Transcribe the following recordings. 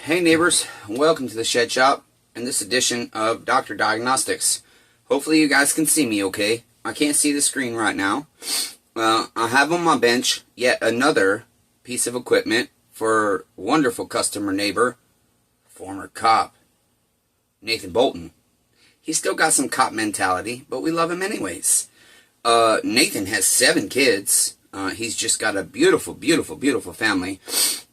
Hey neighbors, welcome to the Shed Shop in this edition of Dr. Diagnostics. Hopefully you guys can see me okay. I can't see the screen right now. I have on my bench yet another piece of equipment for wonderful customer neighbor, former cop, Nathan Bolton. He's still got some cop mentality, but we love him anyways. Nathan has 7 kids. He's just got a beautiful, beautiful, beautiful family.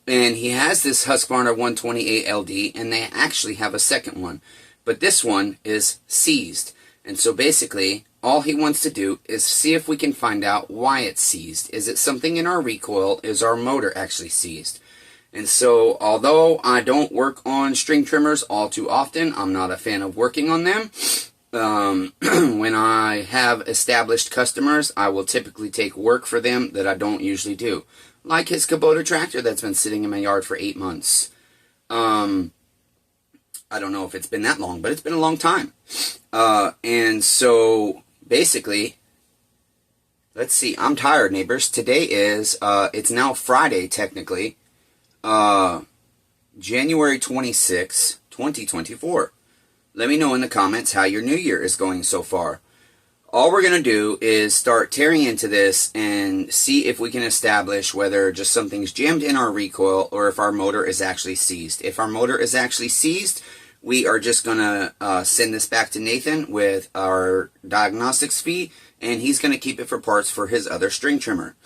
And he has this HUSQVARNA 128 LD, and they actually have a second one. But this one is seized. And so basically, all he wants to do is see if we can find out why it's seized. Is it something in our recoil? Is our motor actually seized? And so, although I don't work on string trimmers all too often, I'm not a fan of working on them. When I have established customers, I will typically take work for them that I don't usually do. Like his Kubota tractor that's been sitting in my yard for 8 months. I don't know if it's been that long, but it's been a long time. And so, basically, let's see, I'm tired, neighbors. Today is, it's now Friday, technically, January 26, 2024. Let me know in the comments how your new year is going so far. All we're going to do is start tearing into this and see if we can establish whether just something's jammed in our recoil or if our motor is actually seized. If our motor is actually seized, we are just going to send this back to Nathan with our diagnostics fee, and he's going to keep it for parts for his other string trimmer.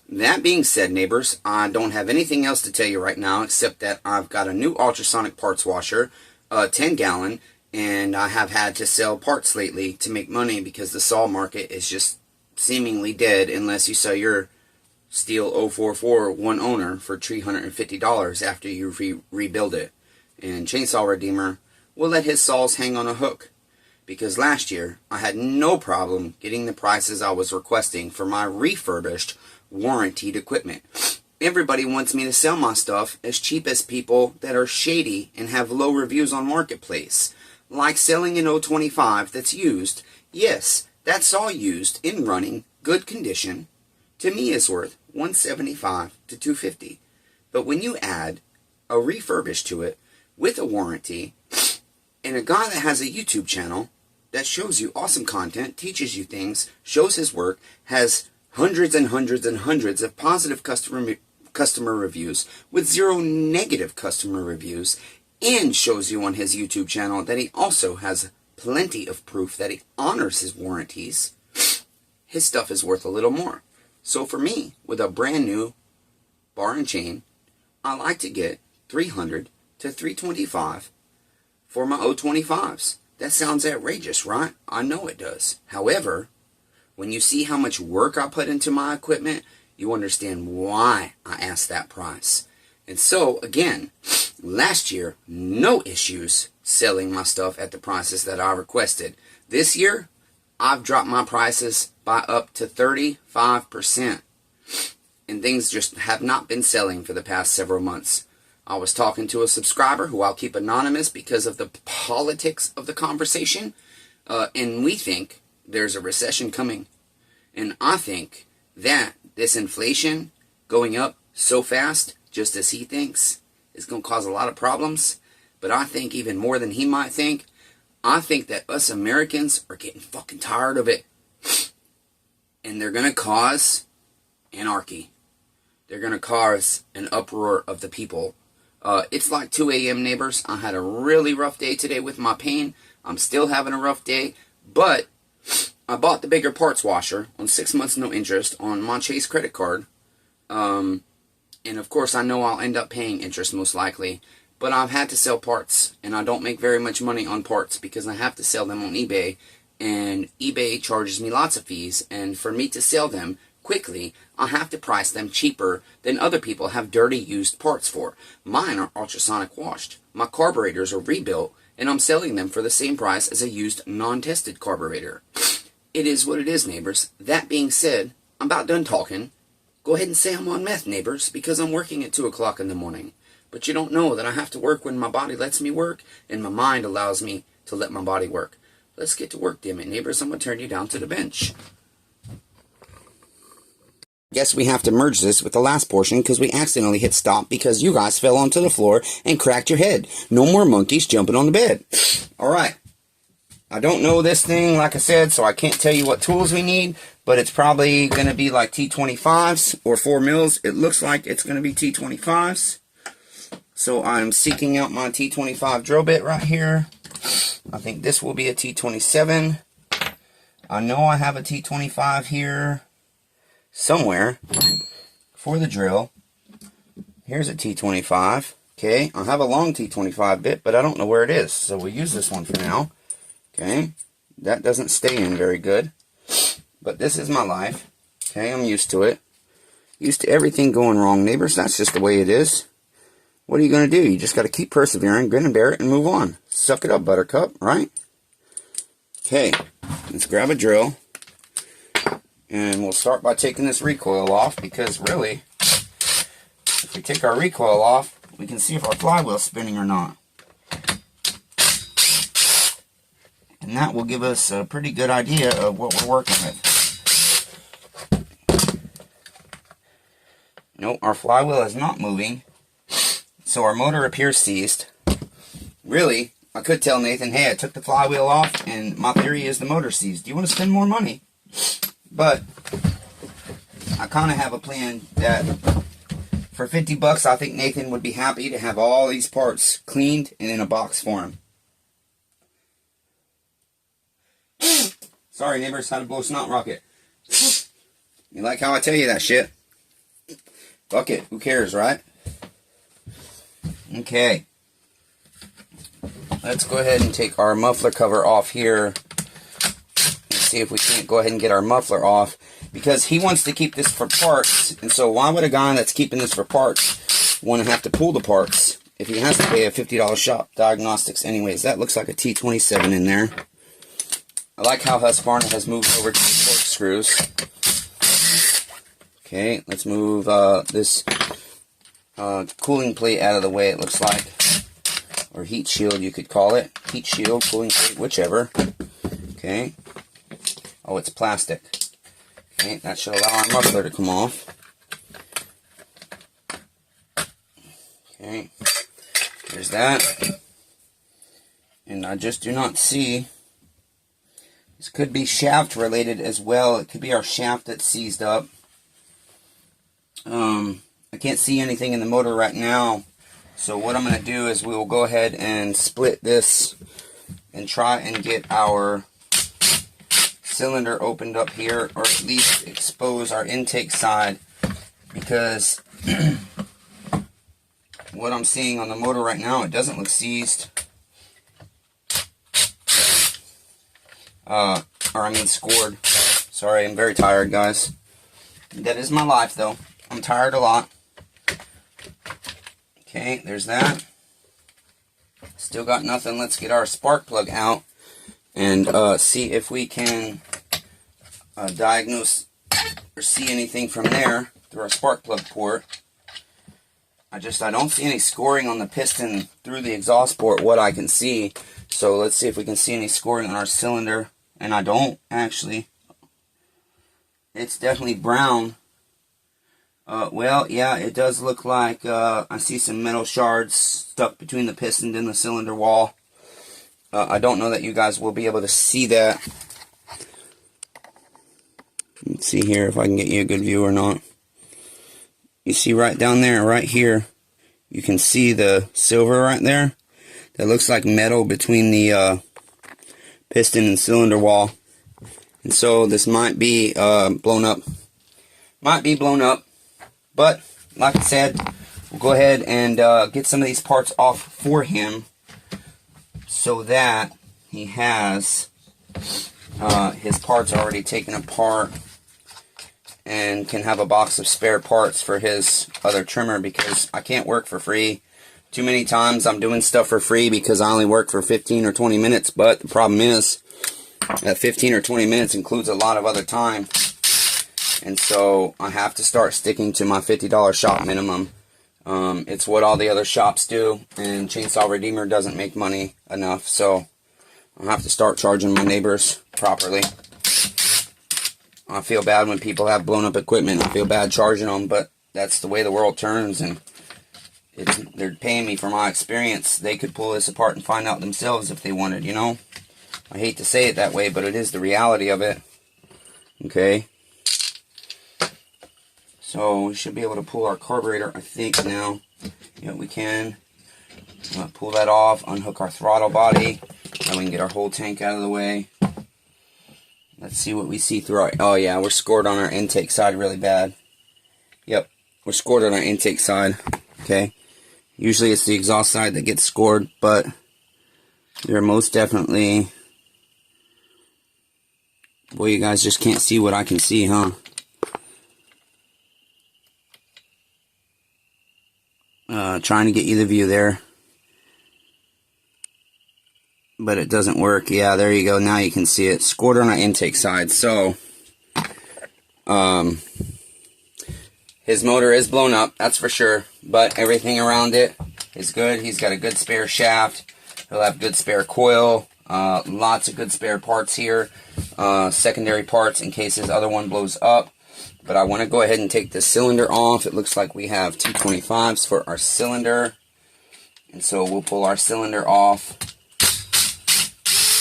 That being said, neighbors, I don't have anything else to tell you right now except that I've got a new ultrasonic parts washer, 10 gallon, and I have had to sell parts lately to make money because the saw market is just seemingly dead unless you sell your steel 044 one owner for $350 after you rebuild it. And Chainsaw Redeemer will let his saws hang on a hook, because last year I had no problem getting the prices I was requesting for my refurbished, warranted equipment. Everybody wants me to sell my stuff as cheap as people that are shady and have low reviews on Marketplace. Like selling an 025 that's used. Yes, that saw used in running, good condition, to me is worth $175 to $250. But when you add a refurbish to it with a warranty, and a guy that has a YouTube channel that shows you awesome content, teaches you things, shows his work, has hundreds and hundreds and hundreds of positive customer reviews with 0 negative customer reviews, and shows you on his YouTube channel that he also has plenty of proof that he honors his warranties, his stuff is worth a little more. So for me, with a brand new bar and chain, I like to get $300 to $325 for my 025s. That sounds outrageous, right? I know it does. However, when you see how much work I put into my equipment, you understand why I asked that price. And so, again, last year, no issues selling my stuff at the prices that I requested. This year, I've dropped my prices by up to 35%. And things just have not been selling for the past several months. I was talking to a subscriber who I'll keep anonymous because of the politics of the conversation. And we think there's a recession coming. And I think that this inflation going up so fast, just as he thinks, is going to cause a lot of problems. But I think even more than he might think, I think that us Americans are getting fucking tired of it. And they're going to cause anarchy. They're going to cause an uproar of the people. It's like 2 a.m. neighbors. I had a really rough day today with my pain. I'm still having a rough day. But I bought the bigger parts washer on 6 months no interest on my Chase credit card. And of course I know I'll end up paying interest most likely. But I've had to sell parts. And I don't make very much money on parts because I have to sell them on eBay. And eBay charges me lots of fees. And for me to sell them quickly, I have to price them cheaper than other people have dirty used parts for. Mine are ultrasonic washed. My carburetors are rebuilt, and I'm selling them for the same price as a used non-tested carburetor. It is what it is, neighbors. That being said, I'm about done talking. Go ahead and say I'm on meth, neighbors, because I'm working at 2 o'clock in the morning. But you don't know that I have to work when my body lets me work, and my mind allows me to let my body work. Let's get to work, damn it, neighbors. I'm going to turn you down to the bench. guess we have to merge this with the last portion because we accidentally hit stop because you guys fell onto the floor and cracked your head. No more monkeys jumping on the bed. Alright. I don't know this thing, like I said, so I can't tell you what tools we need, but it's probably going to be like T25s or 4 mils. It looks like it's going to be T25s. So I'm seeking out my T25 drill bit right here. I think this will be a T27. I know I have a T25 here somewhere for the drill. Here's a T25. Okay, I have a long T25 bit, but I don't know where it is, so we'll use this one for now. Okay, that doesn't stay in very good, but this is my life. Okay, I'm used to it. Used to everything going wrong, neighbors. That's just the way it is. What are you going to do? You just got to keep persevering, grin and bear it, and move on. Suck it up, buttercup, right? Okay, let's grab a drill, and we'll start by taking this recoil off, because really, if we take our recoil off, we can see if our flywheel's spinning or not. And that will give us a pretty good idea of what we're working with. Nope, our flywheel is not moving, so our motor appears seized. Really, I could tell Nathan, hey, I took the flywheel off, and my theory is the motor seized. Do you want to spend more money? But I kind of have a plan that for 50 bucks, I think Nathan would be happy to have all these parts cleaned and in a box for him. Sorry, neighbors, how to blow a snot rocket. You like how I tell you that shit? Fuck it, who cares, right? Okay. Let's go ahead and take our muffler cover off here. And see if we can't go ahead and get our muffler off. Because he wants to keep this for parts. And so why would a guy that's keeping this for parts want to have to pull the parts if he has to pay a $50 shop diagnostics anyways? That looks like a T27 in there. I like how HUSQVARNA has moved over to the corkscrews. Okay, let's move this cooling plate out of the way, it looks like. Or heat shield, you could call it. Heat shield, cooling plate, whichever. Okay. Oh, it's plastic. Okay, that should allow our muffler to come off. Okay. There's that. And I just do not see... This could be shaft related as well. It could be our shaft that's seized up. I can't see anything in the motor right now. So what I'm going to do is we will go ahead and split this and try and get our cylinder opened up here, or at least expose our intake side, because what I'm seeing on the motor right now, it doesn't look seized. Scored. Sorry, I'm very tired, guys. That is my life, though. I'm tired a lot. Okay, there's that. Still got nothing. Let's get our spark plug out and see if we can diagnose or see anything from there through our spark plug port. I don't see any scoring on the piston through the exhaust port, what I can see. So let's see if we can see any scoring on our cylinder. And I don't, actually. It's definitely brown. Well, yeah, it does look like I see some metal shards stuck between the piston and the cylinder wall. I don't know that you guys will be able to see that. Let's see here if I can get you a good view or not. You see right down there, right here, you can see the silver right there. That looks like metal between the piston and cylinder wall. And so this might be blown up. Might be blown up. But, like I said, we'll go ahead and get some of these parts off for him so that he has his parts already taken apart and can have a box of spare parts for his other trimmer, because I can't work for free. Too many times I'm doing stuff for free because I only work for 15 or 20 minutes, but the problem is that 15 or 20 minutes includes a lot of other time. And so I have to start sticking to my $50 shop minimum. It's what all the other shops do, and Chainsaw Redeemer doesn't make money enough, so I'll have to start charging my neighbors properly. I feel bad when people have blown up equipment. I feel bad charging them, but that's the way the world turns, and they're paying me for my experience. They could pull this apart and find out themselves if they wanted, you know? I hate to say it that way, but it is the reality of it. Okay? So we should be able to pull our carburetor, I think, now. Yeah, we can. Pull that off, unhook our throttle body. Now we can get our whole tank out of the way. Let's see what we see through our... Oh yeah, we're scored on our intake side really bad. Yep, we're scored on our intake side. Okay. Usually it's the exhaust side that gets scored, but they're most definitely... Boy, you guys just can't see what I can see, huh? Trying to get you the view there. But it doesn't work. Yeah, there you go. Now you can see it. Scored on our intake side. So, his motor is blown up, that's for sure. But everything around it is good. He's got a good spare shaft. He'll have good spare coil. Lots of good spare parts here. Secondary parts in case his other one blows up. But I want to go ahead and take this cylinder off. It looks like we have T25s for our cylinder. And so we'll pull our cylinder off.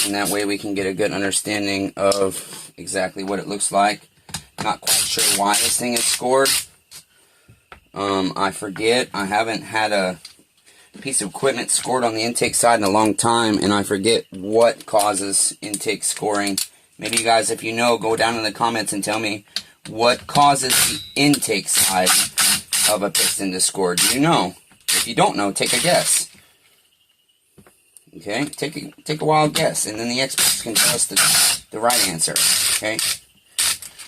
And that way we can get a good understanding of exactly what it looks like. Not quite sure why this thing is scored. I forget. I haven't had a piece of equipment scored on the intake side in a long time. And I forget what causes intake scoring. Maybe you guys, if you know, go down in the comments and tell me what causes the intake side of a piston to score. Do you know? If you don't know, take a guess. Okay, take a wild guess, and then the experts can tell us the right answer. Okay,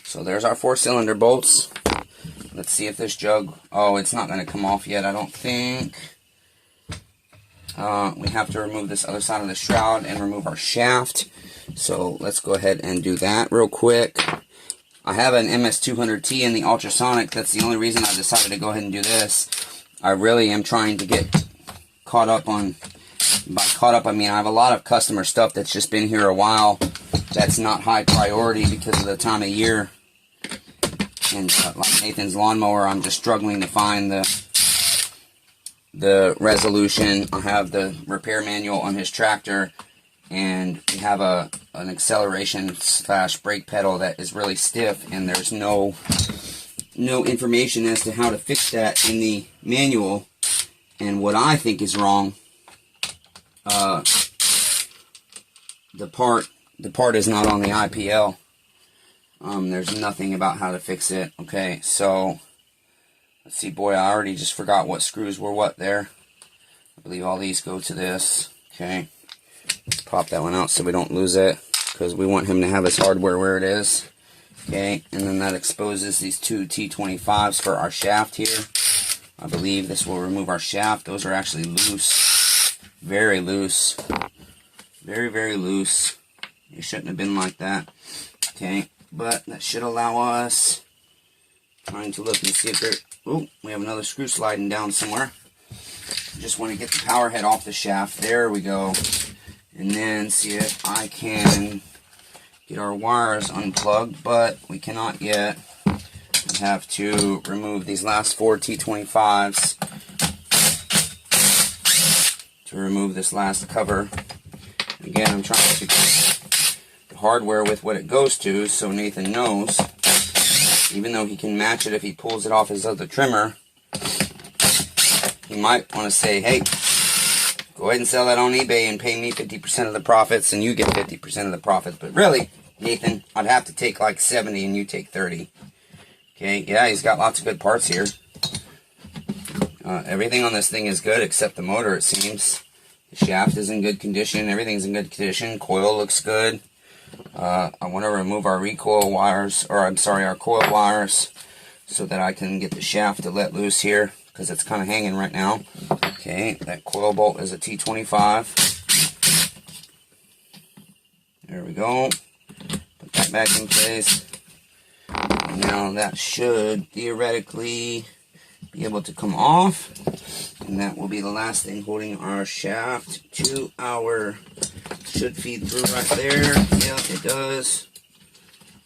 so there's our 4-cylinder bolts. Let's see if this jug... Oh, it's not going to come off yet, I don't think. We have to remove this other side of the shroud and remove our shaft. So let's go ahead and do that real quick. I have an MS200T in the ultrasonic. That's the only reason I decided to go ahead and do this. I really am trying to get caught up on... By caught up, I mean I have a lot of customer stuff that's just been here a while. That's not high priority because of the time of year. And like Nathan's lawnmower, I'm just struggling to find the resolution. I have the repair manual on his tractor, and we have an acceleration / brake pedal that is really stiff, and there's no information as to how to fix that in the manual. And what I think is wrong, the part is not on the IPL. There's nothing about how to fix it. Okay, so let's see. Boy, I already just forgot what screws were what there. I believe all these go to this. Okay, let's pop that one out so we don't lose it, because we want him to have his hardware where it is. Okay, and then that exposes these 2 T25s for our shaft here. I believe this will remove our shaft. Those are actually loose. Very loose. Very, very loose. It shouldn't have been like that. Okay, but that should allow us... Trying to look and see if there... Oh, we have another screw sliding down somewhere. Just want to get the power head off the shaft. There we go. And then see if I can get our wires unplugged, but we cannot yet. We have to remove these last 4 T25s to remove this last cover. Again, I'm trying to keep the hardware with what it goes to so Nathan knows. Even though he can match it if he pulls it off his other trimmer, he might want to say, hey, go ahead and sell that on eBay and pay me 50% of the profits and you get 50% of the profits. But really, Nathan, I'd have to take like 70 and you take 30. Okay, yeah, he's got lots of good parts here. Everything on this thing is good except the motor, it seems. The shaft is in good condition. Everything's in good condition. Coil looks good. I want to remove our recoil wires, or I'm sorry, our coil wires, so that I can get the shaft to let loose here, because it's kind of hanging right now. Okay, that coil bolt is a T25. There we go. Put that back in place. Now that should theoretically be able to come off, and that will be the last thing holding our shaft to our... Should feed through right there. Yep, it does.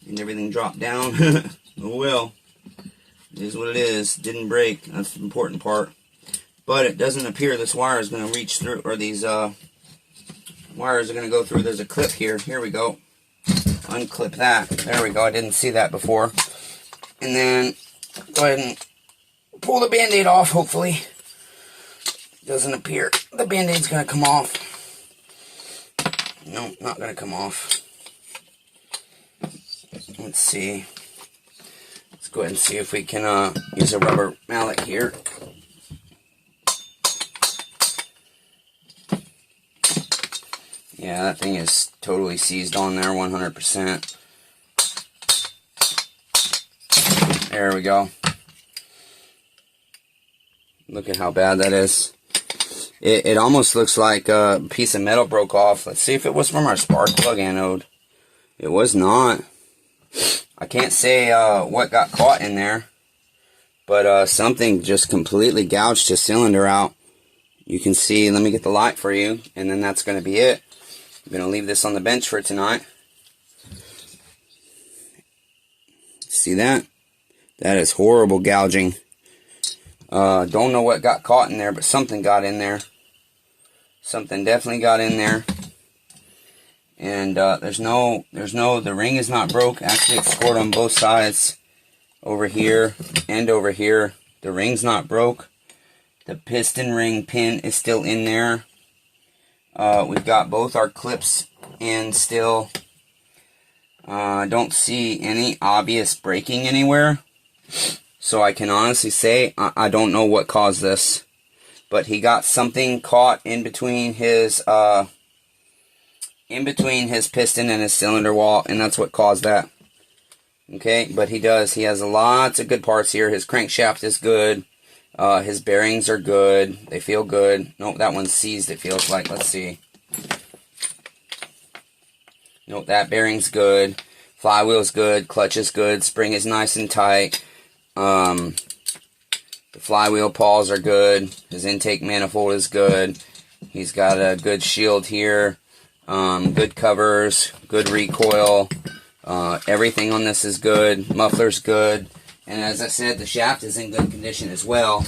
and everything dropped down. Oh well, it is what it is. Didn't break. That's the important part. But it doesn't appear this wire is going to reach through, or these wires are going to go through. There's a clip here. Here we go. Unclip that. There we go. I didn't see that before. And then go ahead and pull the band-aid off, hopefully. Doesn't appear the band-aid's going to come off. No, not going to come off. Let's see. Let's go ahead and see if we can use a rubber mallet here. Yeah, that thing is totally seized on there, 100%. There we go. Look at how bad that is. It almost looks like a piece of metal broke off. Let's see if it was from our spark plug anode. It was not. I can't say what got caught in there, but something just completely gouged his cylinder out. You can see, let me get the light for you, and then that's going to be it. I'm going to leave this on the bench for tonight. See that? That is horrible gouging. Don't know what got caught in there, but something got in there. Something definitely got in there. And the ring is not broke. Actually, it's scored on both sides. Over here and over here. The ring's not broke. The piston ring pin is still in there. We've got both our clips in still. Don't see any obvious breaking anywhere. So I can honestly say I don't know what caused this. But he got something caught in between his piston and his cylinder wall, and that's what caused that. Okay, but he has lots of good parts here. His crankshaft is good. His bearings are good. They feel good. Nope, that one's seized, it feels like. Let's see. Nope, that bearing's good. Flywheel's good. Clutch is good. Spring is nice and tight. The flywheel paws are good. His intake manifold is good. He's got a good shield here. Good covers. Good recoil. Everything on this is good. Muffler's good. And as I said, the shaft is in good condition as well.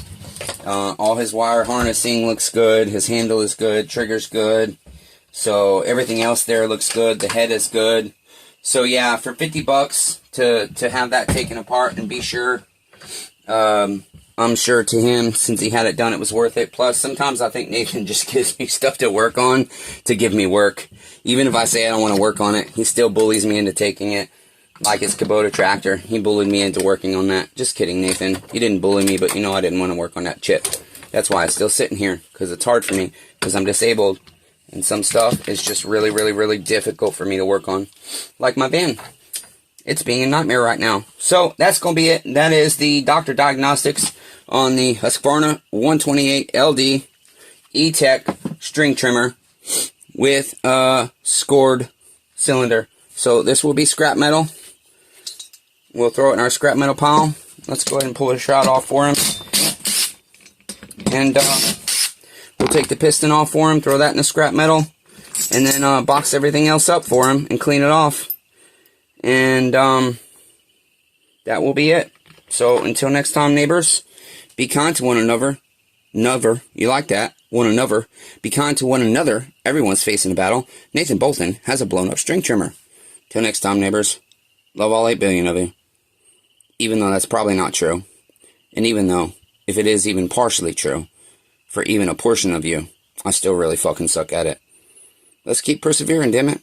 All his wire harnessing looks good. His handle is good. Trigger's good. So everything else there looks good. The head is good. So yeah, for 50 bucks to have that taken apart and be sure, I'm sure to him, since he had it done, it was worth it. Plus, sometimes I think Nathan just gives me stuff to work on to give me work. Even if I say I don't want to work on it, he still bullies me into taking it. Like his Kubota tractor, he bullied me into working on that. Just kidding, Nathan. You didn't bully me, but you know I didn't want to work on that chip. That's why it's still sitting here, because it's hard for me, because I'm disabled. And some stuff is just really, really, really difficult for me to work on. Like my van. It's being a nightmare right now. So, that's going to be it. That is the Dr. Diagnostics on the HUSQVARNA 128 LD E-Tech string trimmer with a scored cylinder. So, this will be scrap metal. We'll throw it in our scrap metal pile. Let's go ahead and pull the shroud off for him. And we'll take the piston off for him, throw that in the scrap metal, and then box everything else up for him and clean it off. And that will be it. So until next time, neighbors, be kind to one another. You like that? One another. Be kind to one another. Everyone's facing a battle. Nathan Bolton has a blown-up string trimmer. Till next time, neighbors. Love all 8 billion of you. Even though that's probably not true. And even though, if it is even partially true, for even a portion of you, I still really fucking suck at it. Let's keep persevering, damn it.